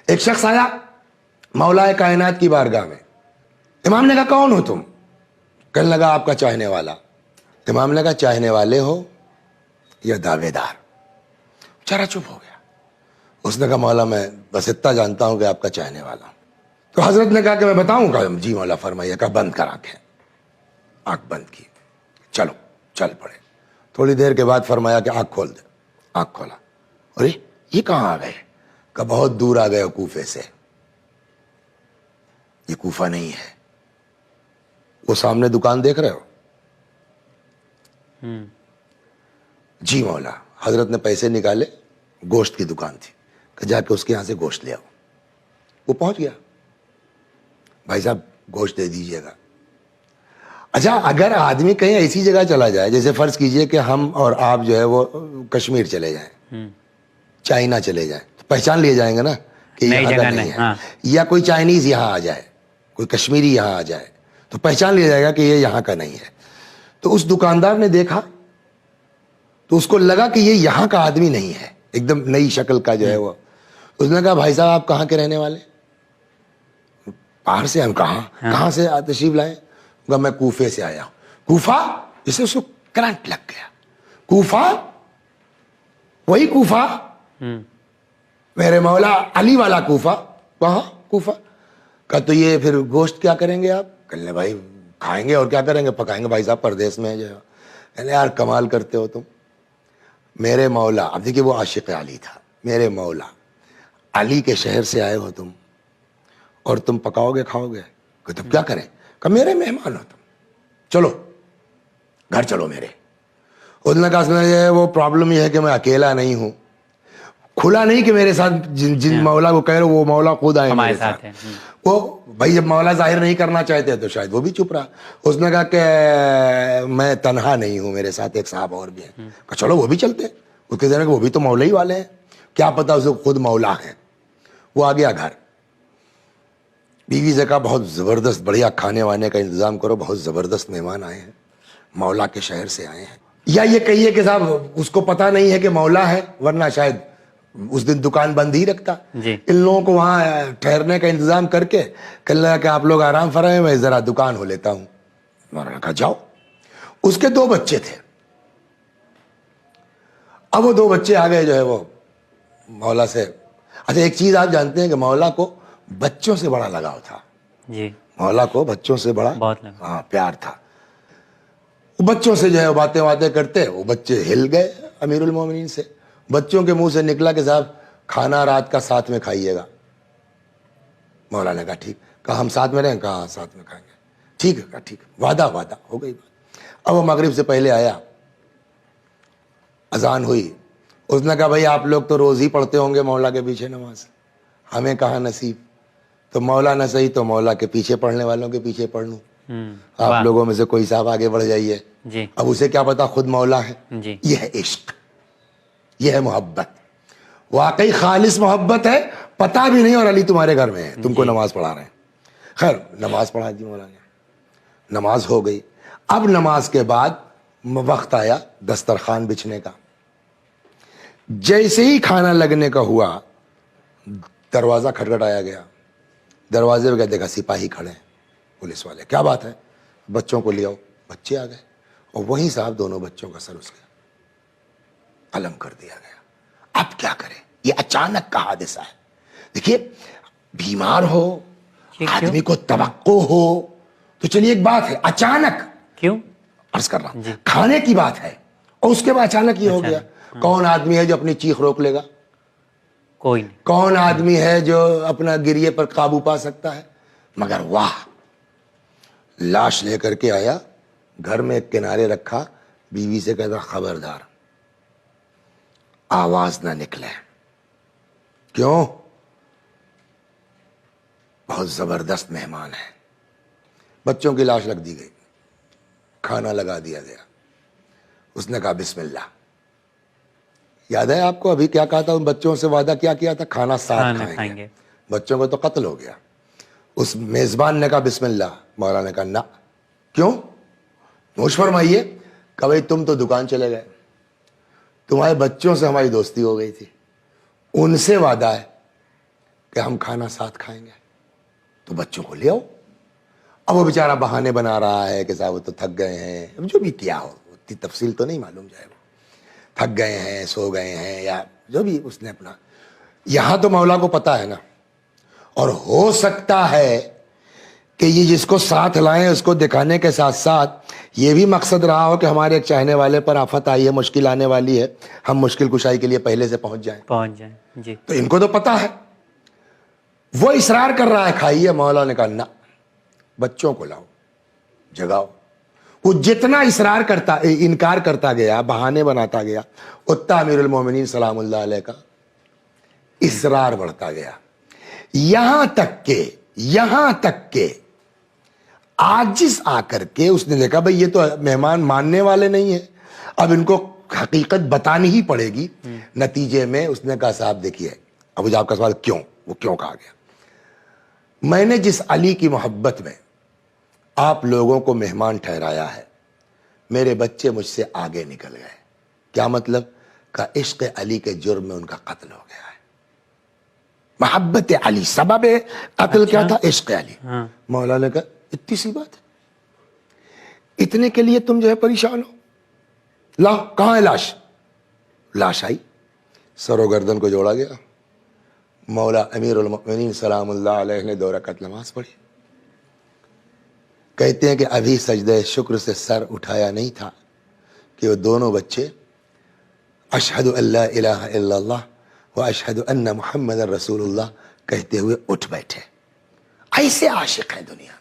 ایک شخص آیا مولا کائنات کی بارگاہ میں. امام نے کہا کون ہو تم؟ کہنے لگا آپ کا چاہنے والا. امام نے کہا چاہنے والے ہو یا دعوے دار؟ چارا چپ ہو گیا. اس نے کہا مولا میں بس اتنا جانتا ہوں کہ آپ کا چاہنے والا ہوں. تو حضرت نے کہا کہ میں بتاؤں گا. جی مولا فرمائیے. کہا بند کر آنکھیں. آنکھ بند کی. چلو چل پڑے. تھوڑی دیر کے بعد فرمایا کہ آنکھ کھول دے. آنکھ کھولا. ارے یہ کہاں آ گئے؟ کہ بہت دور آ گئے کوفے سے. یہ کوفہ نہیں ہے. وہ سامنے دکان دیکھ رہے ہو؟ جی مولا. حضرت نے پیسے نکالے. گوشت کی دکان تھی کہ جا کے اس کے یہاں سے گوشت لے آؤ. وہ پہنچ گیا. بھائی صاحب گوشت دے دیجیے گا. اچھا اگر آدمی کہیں ایسی جگہ چلا جائے, جیسے فرض کیجئے کہ ہم اور آپ جو ہے وہ کشمیر چلے جائیں, چائنا چلے جائیں, تو پہچان لیے جائیں گے نا کہ یہ جگہ نہیں ہے. یا کوئی چائنیز یہاں آ جائے, کوئی کشمیری یہاں آ جائے, تو پہچان لیا جائے گا کہ یہ یہاں کا نہیں ہے. تو اس دکاندار نے دیکھا تو اس کو لگا کہ یہ یہاں کا آدمی نہیں ہے, ایک دم نئی شکل کا جو ہے وہ. اس نے کہا بھائی صاحب آپ کہاں کے رہنے والے؟ باہر سے. ہم کہاں سے تشریف لائے؟ میں کوفے سے آیا ہوں. کوفہ؟ جسے اس کو کرنٹ لگ گیا. کوفہ؟ وہی کوفہ میرے مولا علی والا کوفہ. کہاں کوفہ؟ کہا تو یہ پھر گوشت کیا کریں گے آپ؟ کہنے بھائی کھائیں گے اور کیا کریں گے, پکائیں گے. بھائی صاحب پردیس میں جو ہے. کہنے یار کمال کرتے ہو تم. میرے مولا, اب دیکھیے وہ عاشق علی تھا, میرے مولا علی کے شہر سے آئے ہو تم اور تم پکاؤ گے کھاؤ گے؟ کہ تم کیا کریں؟ کہ میرے مہمان ہو تم, چلو گھر چلو میرے. اس نے کہا وہ پرابلم یہ ہے کہ میں اکیلا نہیں ہوں. کھلا نہیں کہ میرے ساتھ جن مولا کو کہہ رہے وہ مولا خود آئے میرے ساتھ. وہ بھائی جب مولا ظاہر نہیں کرنا چاہتے تو شاید وہ بھی چپ رہا. اس نے کہا کہ میں تنہا نہیں ہوں, میرے ساتھ ایک صاحب اور بھی ہیں. کہ چلو وہ بھی چلتے. اس کے ذہن وہ بھی تو مولا ہی والے ہیں, کیا پتا اسے خود مولا ہیں. وہ آ گیا گھر. بیوی سے کہا بہت زبردست بڑھیا کھانے وانے کا انتظام کرو, بہت زبردست مہمان آئے ہیں, مولا کے شہر سے آئے ہیں. یا یہ کہیے کہ صاحب اس کو پتا نہیں ہے کہ مولا ہے, ورنہ شاید اس دن دکان بند ہی رکھتا. ان لوگوں کو وہاں ٹھہرنے کا انتظام کر کے کہنے لگا کہ آپ لوگ آرام فرمائیں, میں ذرا دکان ہو لیتا ہوں. مولانا کہا جاؤ. اس کے 2 بچے تھے. اب وہ 2 بچے آ گئے جو ہے وہ مولا سے. اچھا ایک چیز آپ جانتے ہیں کہ مولا کو بچوں سے بڑا لگاؤ تھا. مولا کو بچوں سے بڑا پیار تھا. بچوں سے جو ہے باتیں کرتے, وہ بچے ہل گئے امیر المومنین سے. بچوں کے منہ سے نکلا کہ صاحب کھانا رات کا ساتھ میں کھائیے گا. مولا نے کہا ٹھیک. کہا ہم ساتھ میں رہیں؟ کہا ساتھ میں کھائیں گے. ٹھیک ہے. کہا ٹھیک ہے. وعدہ ہو گئی بات. اب وہ مغرب سے پہلے آیا, اذان ہوئی. اس نے کہا بھائی آپ لوگ تو روز ہی پڑھتے ہوں گے مولا کے پیچھے نماز, ہمیں کہاں نصیب. تو مولا نہ صحیح تو مولا کے پیچھے پڑھنے والوں کے پیچھے پڑھ لوں. آپ لوگوں میں سے کوئی صاحب آگے بڑھ جائیے. اب اسے کیا پتا خود مولا ہے. یہ ہے عشق, یہ ہے محبت, واقعی خالص محبت ہے. پتا بھی نہیں اور علی تمہارے گھر میں ہے, تم کو نماز پڑھا رہے ہیں. خیر نماز پڑھا دی مولا نے, نماز ہو گئی. اب نماز کے بعد وقت آیا دسترخوان بچھنے کا. جیسے ہی کھانا لگنے کا ہوا دروازہ کھٹکھٹایا گیا. دروازے پہ دیکھا سپاہی کھڑے ہیں, پولیس والے. کیا بات ہے؟ بچوں کو لے آؤ. بچے آ گئے اور وہیں صاحب دونوں بچوں کا سر اس کے قلم کر دیا گیا. اب کیا کریں؟ یہ اچانک کا حادثہ ہے. دیکھیے بیمار ہو, آدمی کو توقع ہو تو چلیے ایک بات ہے, اچانک کیوں عرض کر رہا ہوں کھانے کی بات ہے اور اس کے بعد اچانک یہ ہو گیا. کون آدمی ہے جو اپنی چیخ روک لے گا؟ کوئی نہیں. کون آدمی ہے جو اپنا گریے پر قابو پا سکتا ہے؟ مگر واہ, لاش لے کر کے آیا, گھر میں ایک کنارے رکھا, بیوی سے کہتا خبردار آواز نہ نکلے. کیوں؟ بہت زبردست مہمان ہے. بچوں کی لاش رکھ دی گئی, کھانا لگا دیا گیا. اس نے کہا بسم اللہ. یاد ہے آپ کو ابھی کیا کہا تھا, ان بچوں سے وعدہ کیا کیا تھا؟ کھانا ساتھ کھائیں گے. بچوں کو تو قتل ہو گیا. اس میزبان نے کہا بسم اللہ. مولا نے کہا نہ. کیوں؟ نوش فرمائیے. کہ بھائی تم تو دکان چلے گئے, تمہارے بچوں سے ہماری دوستی ہو گئی تھی, ان سے وعدہ ہے کہ ہم کھانا ساتھ کھائیں گے, تو بچوں کو لے آؤ. اب وہ بیچارہ بہانے بنا رہا ہے کہ صاحب وہ تو تھک گئے ہیں, جو بھی کیا ہو اتنی تفصیل تو نہیں معلوم جائے, وہ تھک گئے ہیں, سو گئے ہیں, یا جو بھی اس نے اپنا. یہاں تو مولا کو پتا ہے نا, اور ہو سکتا ہے کہ یہ جس کو ساتھ لائیں اس کو دکھانے کے ساتھ ساتھ یہ بھی مقصد رہا ہو کہ ہمارے ایک چاہنے والے پر آفت آئی ہے, مشکل آنے والی ہے, ہم مشکل کشائی کے لیے پہلے سے پہنچ جائیں. جی. تو ان کو تو پتا ہے. وہ اصرار کر رہا ہے کھائیے, مولا نے کہا نہ, بچوں کو لاؤ, جگاؤ. وہ جتنا اصرار کرتا, انکار کرتا گیا, بہانے بناتا گیا, اتنا امیر المومنین سلام اللہ علیہ کا اصرار بڑھتا گیا. یہاں تک کہ عاجز آ کر کے اس نے دیکھا بھئی یہ تو مہمان ماننے والے نہیں ہیں, اب ان کو حقیقت بتانی ہی پڑے گی. نتیجے میں اس نے کہا صاحب دیکھیے, ابو جاب کا سوال کیوں, وہ کیوں کہا گیا, میں نے جس علی کی محبت میں آپ لوگوں کو مہمان ٹھہرایا ہے, میرے بچے مجھ سے آگے نکل گئے. کیا مطلب؟ کہ عشق علی کے جرم میں ان کا قتل ہو گیا ہے. محبت علی, سبب قتل کیا تھا؟ عشق علی. مولا نے کہا اتنی سی بات ہے, اتنے کے لیے تم جو ہے پریشان ہو, لا کہاں ہے لاش؟ لاش آئی, سر و گردن کو جوڑا گیا, مولا امیر المؤمنین سلام اللہ علیہ نے 2 رکعت نماز پڑھی. کہتے ہیں کہ ابھی سجدہ شکر سے سر اٹھایا نہیں تھا کہ وہ دونوں بچے اشہد ان لا الہ الا اللہ و اشہد ان محمد رسول اللہ کہتے ہوئے اٹھ بیٹھے. ایسے عاشق ہیں دنیا میں.